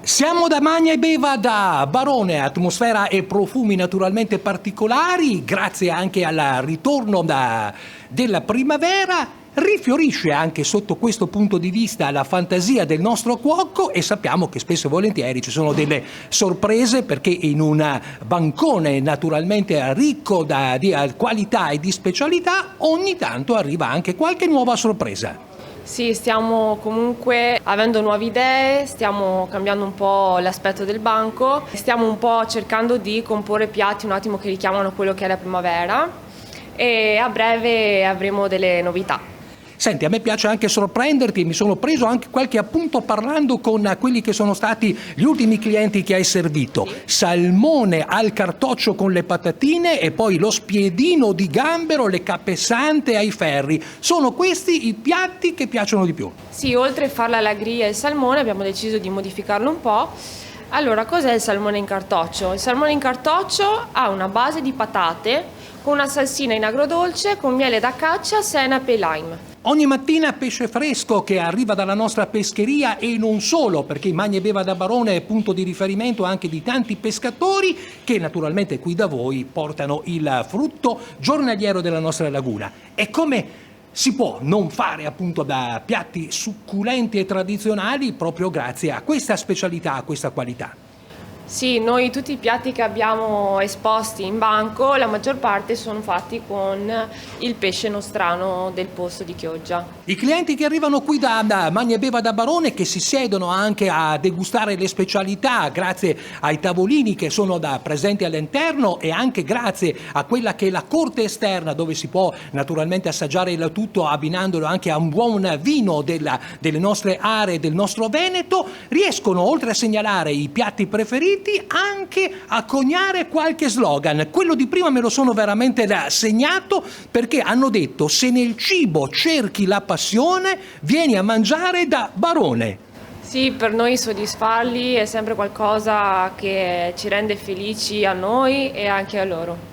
Siamo da Magna e Beva da Barone, atmosfera e profumi naturalmente particolari, grazie anche al ritorno della primavera. Rifiorisce anche sotto questo punto di vista la fantasia del nostro cuoco e sappiamo che spesso e volentieri ci sono delle sorprese perché in un bancone naturalmente ricco di qualità e di specialità ogni tanto arriva anche qualche nuova sorpresa. Sì, stiamo comunque avendo nuove idee, stiamo cambiando un po' l'aspetto del banco, stiamo un po' cercando di comporre piatti un attimo che richiamano quello che è la primavera e a breve avremo delle novità. Senti, a me piace anche sorprenderti, mi sono preso anche qualche appunto parlando con quelli che sono stati gli ultimi clienti che hai servito. Salmone al cartoccio con le patatine e poi lo spiedino di gambero, le capesante ai ferri. Sono questi i piatti che piacciono di più? Sì, oltre a farla alla griglia e il salmone abbiamo deciso di modificarlo un po'. Allora, cos'è il salmone in cartoccio? Il salmone in cartoccio ha una base di patate con una salsina in agrodolce con miele d'acaccia, senape e lime. Ogni mattina pesce fresco che arriva dalla nostra pescheria e non solo, perché Magna e Beva da Barone è punto di riferimento anche di tanti pescatori che naturalmente qui da voi portano il frutto giornaliero della nostra laguna. E come si può non fare appunto da piatti succulenti e tradizionali proprio grazie a questa specialità, a questa qualità? Sì, noi tutti i piatti che abbiamo esposti in banco, la maggior parte sono fatti con il pesce nostrano del posto di Chioggia. I clienti che arrivano qui da Magna e Beva da Barone, che si siedono anche a degustare le specialità grazie ai tavolini che sono presenti all'interno e anche grazie a quella che è la corte esterna dove si può naturalmente assaggiare il tutto abbinandolo anche a un buon vino delle nostre aree, del nostro Veneto, riescono oltre a segnalare i piatti preferiti anche a coniare qualche slogan. Quello di prima me lo sono veramente segnato perché hanno detto: se nel cibo cerchi la passione, vieni a mangiare da Barone. Sì, per noi soddisfarli è sempre qualcosa che ci rende felici a noi e anche a loro.